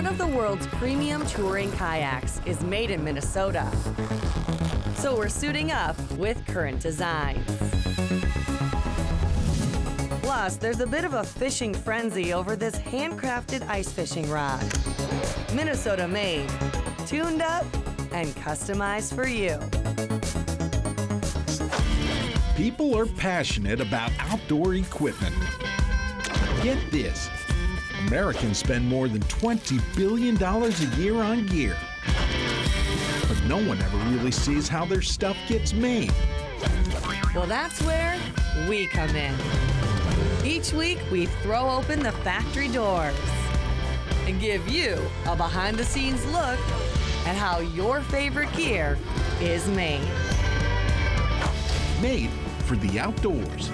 One of the world's premium touring kayaks is made in Minnesota. So we're suiting up with current designs. Plus, there's a bit of a fishing frenzy over this handcrafted ice fishing rod. Minnesota made, tuned up, and customized for you. People are passionate about outdoor equipment. Get this, Americans spend more than $20 billion a year on gear. But no one ever really sees how their stuff gets made. Well, that's where we come in. Each week, we throw open the factory doors and give you a behind-the-scenes look at how your favorite gear is made. Made for the outdoors.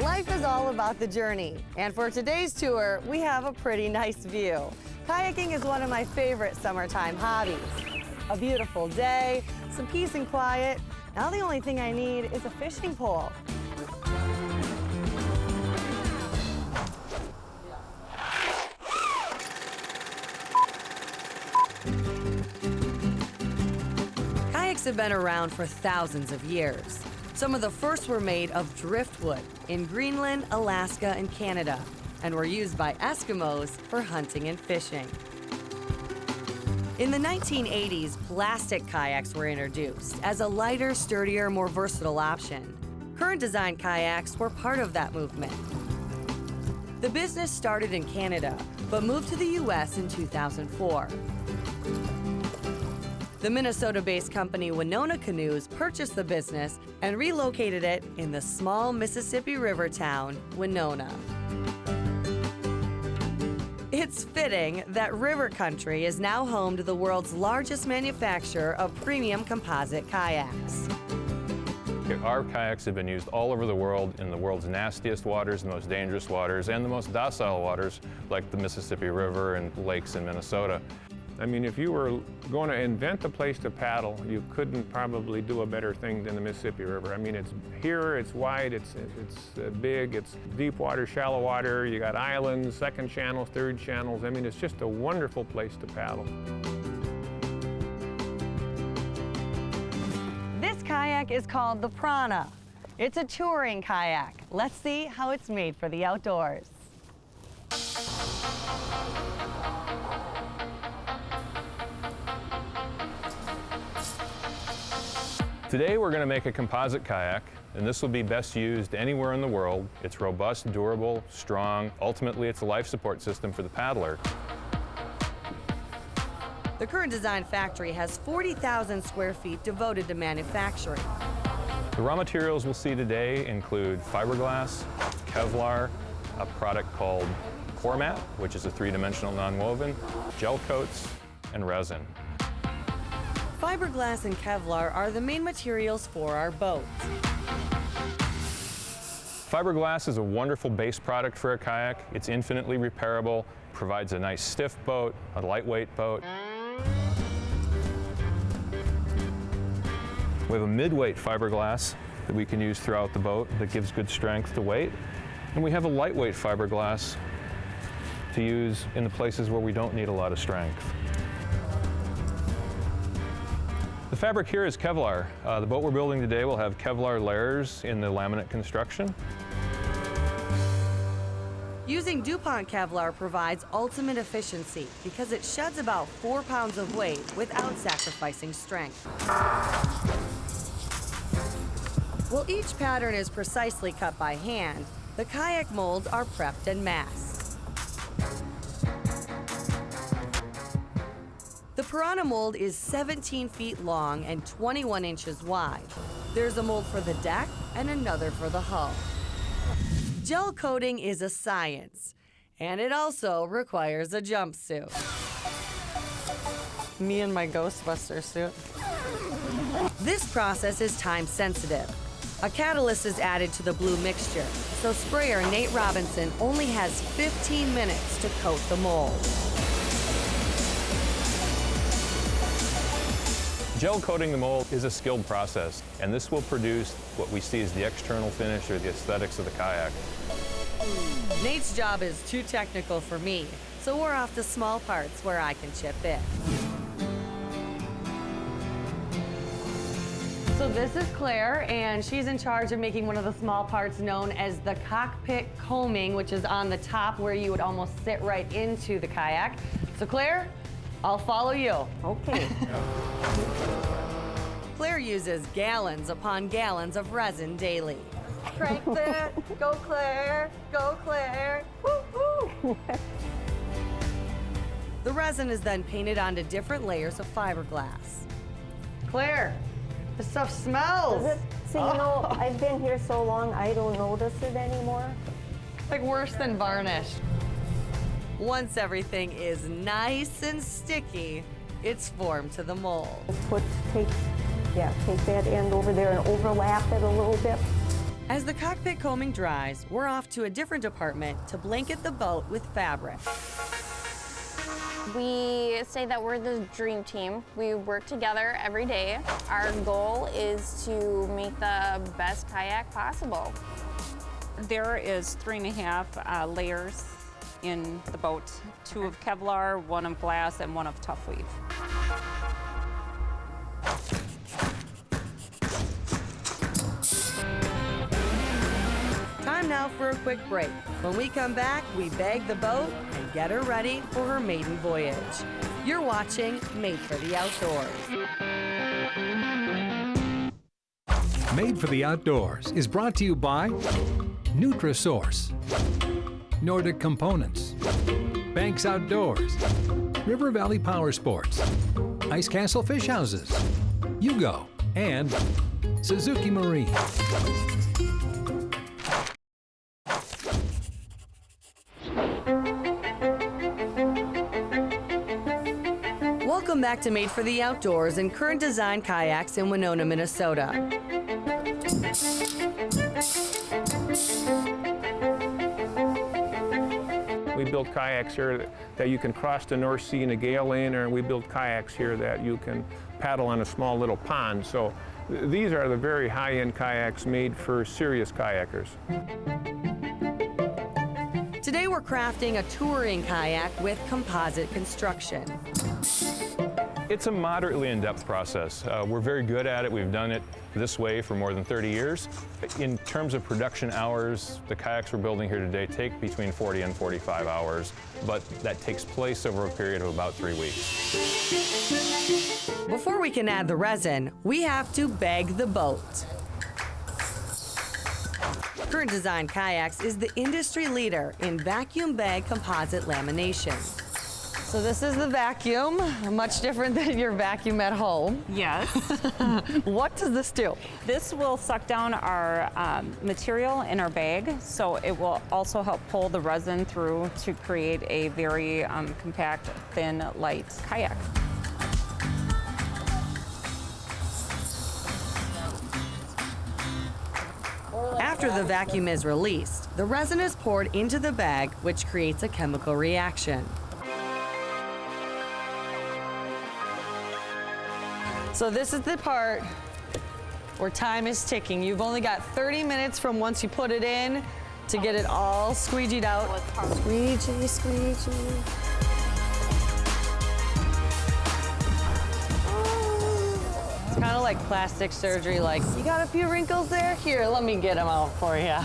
Life is all about the journey, and for today's tour, we have a pretty nice view. Kayaking is one of my favorite summertime hobbies. A beautiful day, some peace and quiet. Now the only thing I need is a fishing pole. Kayaks have been around for thousands of years. Some of the first were made of driftwood in Greenland, Alaska, and Canada, and were used by Eskimos for hunting and fishing. In the 1980s, plastic kayaks were introduced as a lighter, sturdier, more versatile option. Current design kayaks were part of that movement. The business started in Canada, but moved to the U.S. in 2004. The Minnesota-based company Winona Canoes purchased the business and relocated it in the small Mississippi River town, Winona. It's fitting that river country is now home to the world's largest manufacturer of premium composite kayaks. Our kayaks have been used all over the world in the world's nastiest waters, the most dangerous waters, and the most docile waters like the Mississippi River and lakes in Minnesota. I mean, if you were going to invent a place to paddle, you couldn't probably do a better thing than the Mississippi River. I mean, it's here, it's wide, it's big, it's deep water, shallow water, you got islands, second channels, third channels. I mean, it's just a wonderful place to paddle. This kayak is called the Prana. It's a touring kayak. Let's see how it's made for the outdoors. Today we're going to make a composite kayak, and this will be best used anywhere in the world. It's robust, durable, strong. Ultimately, it's a life support system for the paddler. The current design factory has 40,000 square feet devoted to manufacturing. The raw materials we'll see today include fiberglass, Kevlar, a product called Core-Mat, which is a three-dimensional nonwoven, gel coats, and resin. Fiberglass and Kevlar are the main materials for our boat. Fiberglass is a wonderful base product for a kayak. It's infinitely repairable, provides a nice stiff boat, a lightweight boat. We have a mid-weight fiberglass that we can use throughout the boat that gives good strength to weight. And we have a lightweight fiberglass to use in the places where we don't need a lot of strength. The fabric here is Kevlar. The boat we're building today will have Kevlar layers in the laminate construction. Using DuPont Kevlar provides ultimate efficiency because it sheds about 4 pounds of weight without sacrificing strength. While each pattern is precisely cut by hand, the kayak molds are prepped en masse. The Piranha mold is 17 feet long and 21 inches wide. There's a mold for the deck and another for the hull. Gel coating is a science, and it also requires a jumpsuit. Me and my Ghostbuster suit. This process is time sensitive. A catalyst is added to the blue mixture, so sprayer Nate Robinson only has 15 minutes to coat the mold. Gel coating the mold is a skilled process, and this will produce what we see as the external finish or the aesthetics of the kayak. Nate's job is too technical for me, so we're off to small parts where I can chip in. So this is Claire, and she's in charge of making one of the small parts known as the cockpit combing, which is on the top where you would almost sit right into the kayak. So Claire, I'll follow you. Okay. Claire uses gallons upon gallons of resin daily. Crank that, go Claire, go Claire, woo-hoo! The resin is then painted onto different layers of fiberglass. Claire, this stuff smells. Does it? See, you know, I've been here so long, I don't notice it anymore. Like worse than varnish. Once everything is nice and sticky, it's formed to the mold. Take that end over there and overlap it a little bit. As the cockpit combing dries, we're off to a different department to blanket the boat with fabric. We say that we're the dream team. We work together every day. Our goal is to make the best kayak possible. There is 3.5 layers in the boat, 2 of Kevlar, 1 of glass, and 1 of tough weave. Time now for a quick break. When we come back, we bag the boat and get her ready for her maiden voyage. You're watching Made for the Outdoors. Made for the Outdoors is brought to you by Nutrisource, Nordic Components, Banks Outdoors, River Valley Power Sports, Ice Castle Fish Houses, Yugo, and Suzuki Marine. Welcome back to Made for the Outdoors and Current Design Kayaks in Winona, Minnesota. We build kayaks here that you can cross the North Sea in a gale in, or we build kayaks here that you can paddle on a small little pond. So these are the very high-end kayaks made for serious kayakers. Today we're crafting a touring kayak with composite construction. It's a moderately in-depth process. We're very good at it. We've done it this way for more than 30 years. In terms of production hours, the kayaks we're building here today take between 40 and 45 hours, but that takes place over a period of about 3 weeks. Before we can add the resin, we have to bag the boat. Current Design Kayaks is the industry leader in vacuum bag composite lamination. So this is the vacuum, much different than your vacuum at home. Yes. What does this do? This will suck down our material in our bag, so it will also help pull the resin through to create a very compact, thin, light kayak. After the vacuum is released, the resin is poured into the bag, which creates a chemical reaction. So this is the part where time is ticking. You've only got 30 minutes from once you put it in to get it all squeegeed out. Squeegee, squeegee. It's kind of like plastic surgery, like, you got a few wrinkles there? Here, let me get them out for you.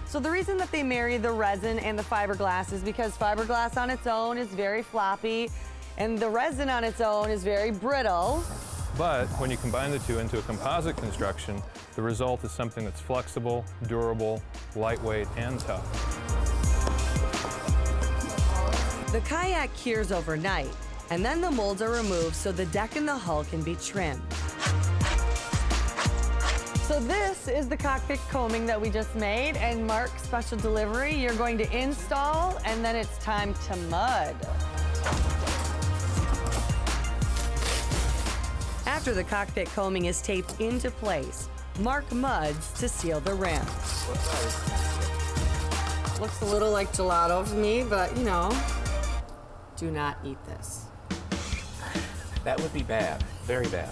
So the reason that they marry the resin and the fiberglass is because fiberglass on its own is very floppy, and the resin on its own is very brittle. But when you combine the two into a composite construction, the result is something that's flexible, durable, lightweight, and tough. The kayak cures overnight, and then the molds are removed so the deck and the hull can be trimmed. So this is the cockpit combing that we just made, and Mark, special delivery, you're going to install, and then it's time to mud. After the cockpit combing is taped into place, Mark muds to seal the rim. Looks a little like gelato to me, but you know, do not eat this. That would be bad, very bad.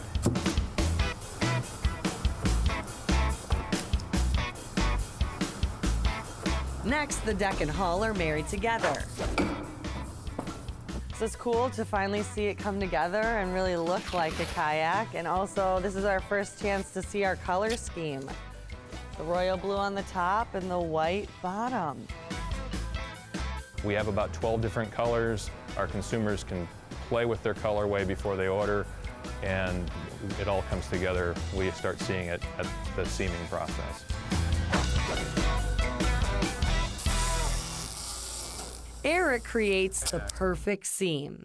Next, the deck and hull are married together. So it's cool to finally see it come together and really look like a kayak. And also, this is our first chance to see our color scheme. The royal blue on the top and the white bottom. We have about 12 different colors. Our consumers can play with their colorway before they order, and it all comes together. We start seeing it at the seaming process. Eric creates the perfect seam.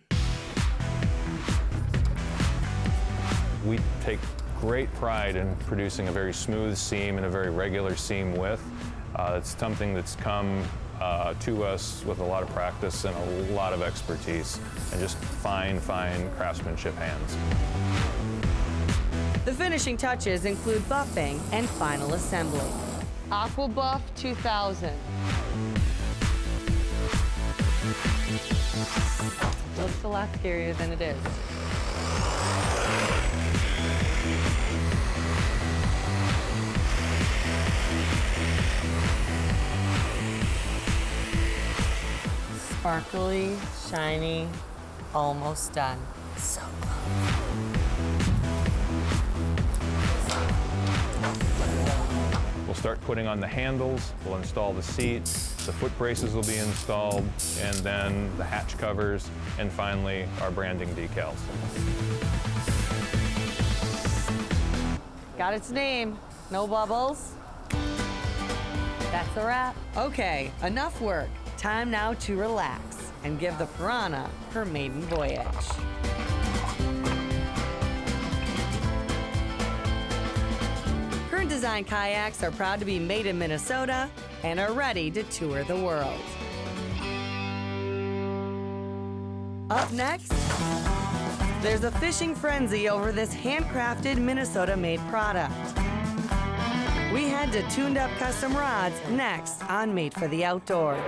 We take great pride in producing a very smooth seam and a very regular seam width. It's something that's come to us with a lot of practice and a lot of expertise and just fine craftsmanship hands. The finishing touches include buffing and final assembly. Aqua Buff 2000. Looks a lot scarier than it is. Sparkly, shiny, almost done. So close. We'll start putting on the handles, we'll install the seats, the foot braces will be installed, and then the hatch covers, and finally our branding decals. Got its name, no bubbles. That's a wrap. Okay, enough work. Time now to relax and give the Piranha her maiden voyage. Current Design kayaks are proud to be made in Minnesota and are ready to tour the world. Up next, there's a fishing frenzy over this handcrafted Minnesota-made product. We head to Tuned Up Custom Rods next on Made for the Outdoors.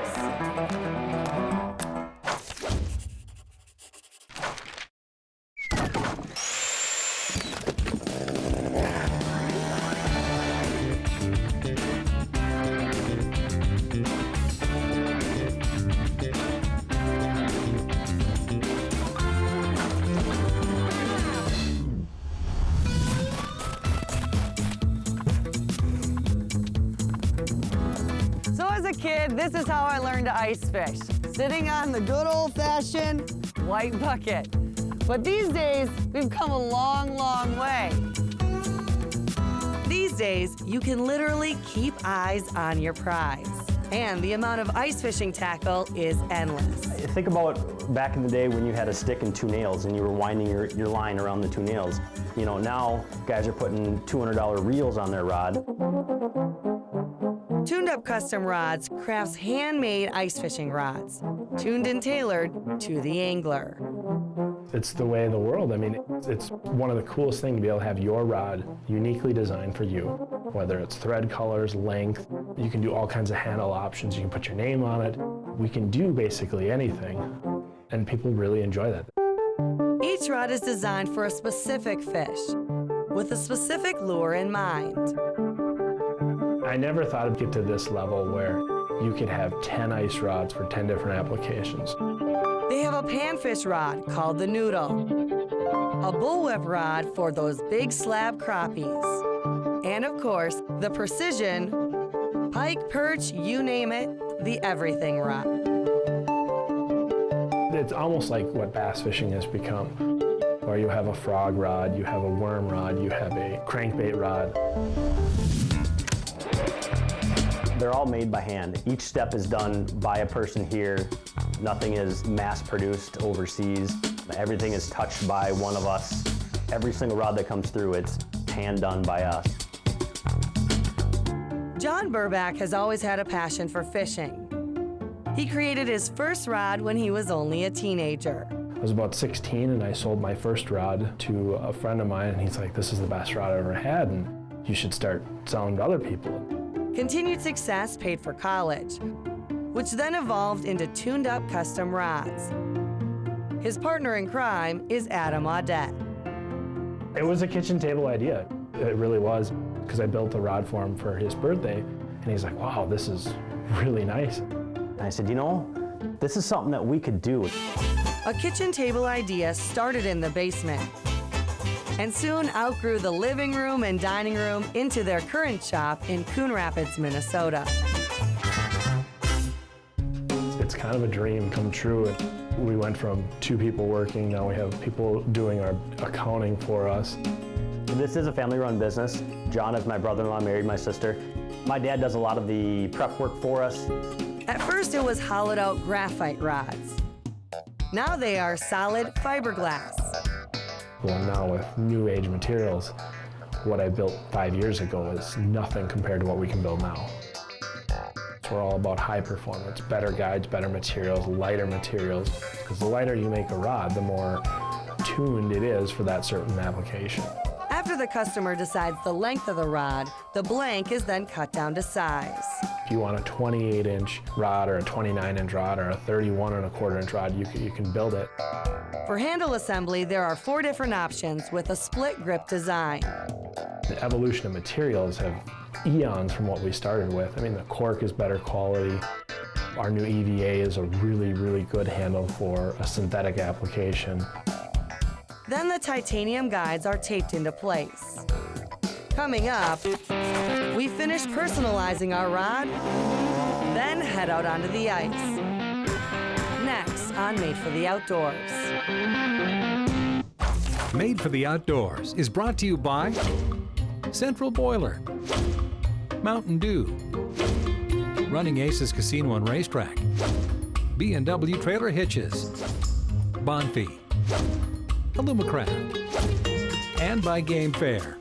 So as a kid, this is how I learned to ice fish, sitting on the good old-fashioned white bucket. But these days, we've come a long, long way. These days, you can literally keep eyes on your prize. And the amount of ice fishing tackle is endless. Think about back in the day when you had a stick and two nails and you were winding your line around the two nails. You know, now guys are putting $200 reels on their rod. Tuned Up Custom Rods crafts handmade ice fishing rods, tuned and tailored to the angler. It's the way of the world. I mean, it's one of the coolest things to be able to have your rod uniquely designed for you, whether it's thread colors, length. You can do all kinds of handle options. You can put your name on it. We can do basically anything, and people really enjoy that. Each rod is designed for a specific fish, with a specific lure in mind. I never thought I'd get to this level where you could have 10 ice rods for 10 different applications. They have a panfish rod called the Noodle, a bullwhip rod for those big slab crappies, and of course, the Precision, pike, perch, you name it, the everything rod. It's almost like what bass fishing has become, where you have a frog rod, you have a worm rod, you have a crankbait rod. They're all made by hand. Each step is done by a person here. Nothing is mass-produced overseas. Everything is touched by one of us. Every single rod that comes through, it's hand-done by us. John Burback has always had a passion for fishing. He created his first rod when he was only a teenager. I was about 16 and I sold my first rod to a friend of mine, and he's like, "This is the best rod I ever had, and you should start selling to other people." Continued success paid for college, which then evolved into Tuned Up Custom Rods. His partner in crime is Adam Audette. It was a kitchen table idea. It really was, because I built a rod for him for his birthday, and he's like, wow, this is really nice. And I said, you know, this is something that we could do. A kitchen table idea started in the basement and soon outgrew the living room and dining room into their current shop in Coon Rapids, Minnesota. It's kind of a dream come true. We went from 2 people working, now we have people doing our accounting for us. This is a family-run business. John is my brother-in-law, married my sister. My dad does a lot of the prep work for us. At first, it was hollowed-out graphite rods. Now they are solid fiberglass. Well, now with new age materials, what I built 5 years ago is nothing compared to what we can build now. So we're all about high performance, better guides, better materials, lighter materials, because the lighter you make a rod, the more tuned it is for that certain application. After the customer decides the length of the rod, the blank is then cut down to size. If you want a 28-inch rod or a 29-inch rod or a 31.25-inch rod, you can build it. For handle assembly, there are 4 different options with a split grip design. The evolution of materials have eons from what we started with. I mean, the cork is better quality. Our new EVA is a really, really good handle for a synthetic application. Then the titanium guides are taped into place. Coming up, we finish personalizing our rod, then head out onto the ice. Next on Made for the Outdoors. Made for the Outdoors is brought to you by Central Boiler, Mountain Dew, Running Aces Casino and Racetrack, B&W Trailer Hitches, Bonfi, Alumacraft, and by Game Fair.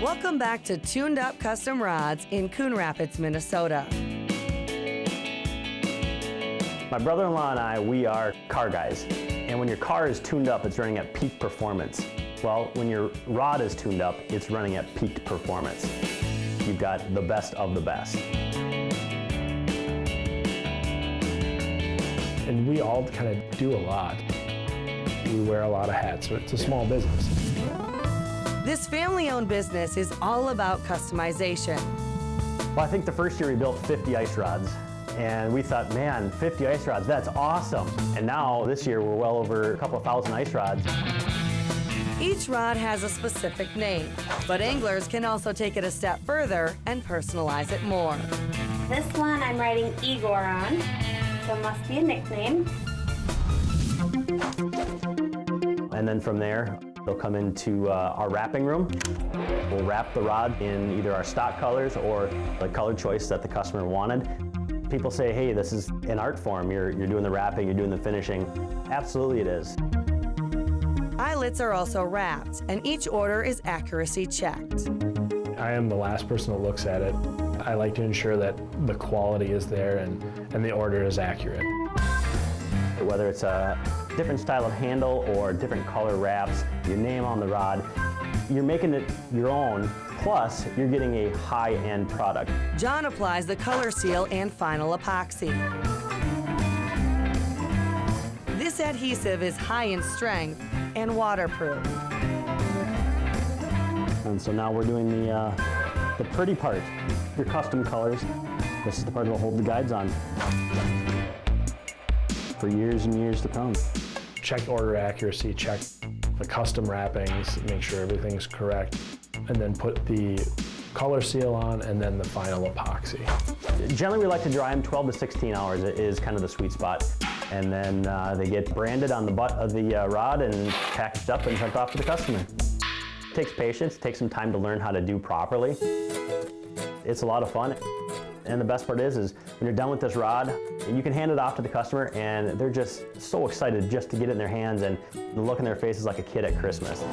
Welcome back to Tuned Up Custom Rods in Coon Rapids, Minnesota. My brother-in-law and I, we are car guys. And when your car is tuned up, it's running at peak performance. Well, when your rod is tuned up, it's running at peak performance. You've got the best of the best. And we all kind of do a lot. We wear a lot of hats, so it's a small business. This family-owned business is all about customization. Well, I think the first year we built 50 ice rods. And we thought, man, 50 ice rods, that's awesome. And now, this year, we're well over a couple of thousand ice rods. Each rod has a specific name, but anglers can also take it a step further and personalize it more. This one I'm writing Igor on, so it must be a nickname. And then from there, they'll come into our wrapping room. We'll wrap the rod in either our stock colors or the color choice that the customer wanted. People say, hey, this is an art form. You're doing the wrapping, you're doing the finishing. Absolutely it is. Eyelets are also wrapped, and each order is accuracy checked. I am the last person that looks at it. I like to ensure that the quality is there and the order is accurate. Whether it's a different style of handle or different color wraps, your name on the rod, you're making it your own, plus you're getting a high-end product. John applies the color seal and final epoxy. This adhesive is high in strength and waterproof. And so now we're doing the pretty part, your custom colors. This is the part that'll hold the guides on for years and years to come. Check order accuracy, check the custom wrappings, make sure everything's correct, and then put the color seal on and then the final epoxy. Generally, we like to dry them 12 to 16 hours is kind of the sweet spot. And then they get branded on the butt of the rod and packaged up and sent off to the customer. It takes patience, it takes some time to learn how to do properly. It's a lot of fun. And the best part is when you're done with this rod, you can hand it off to the customer and they're just so excited just to get it in their hands, and the look in their face is like a kid at Christmas.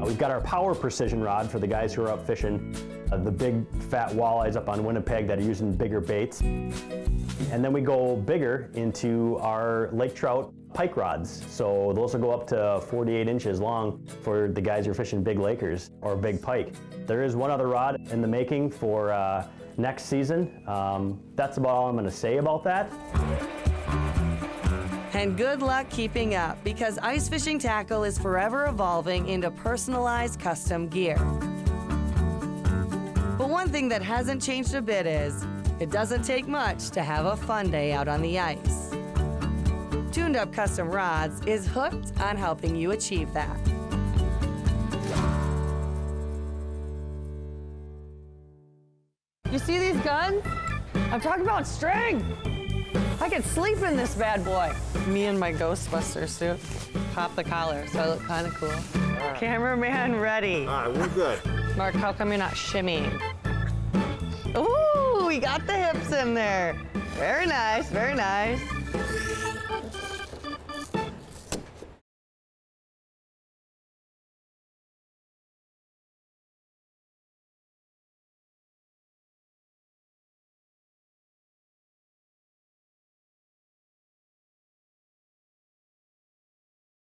We've got our power precision rod for the guys who are up fishing the big fat walleyes up on Winnipeg that are using bigger baits. And then we go bigger into our lake trout pike rods. So those will go up to 48 inches long for the guys who are fishing big lakers or big pike. There is one other rod in the making for next season. That's about all I'm going to say about that. And good luck keeping up, because ice fishing tackle is forever evolving into personalized custom gear. But one thing that hasn't changed a bit is, it doesn't take much to have a fun day out on the ice. Tuned Up Custom Rods is hooked on helping you achieve that. You see these guns? I'm talking about string. I could sleep in this bad boy. Me in my Ghostbuster suit. Pop the collar, so I look kind of cool. Right. Cameraman ready. All right, we're good. Mark, how come you're not shimmying? Ooh, we got the hips in there. Very nice, very nice.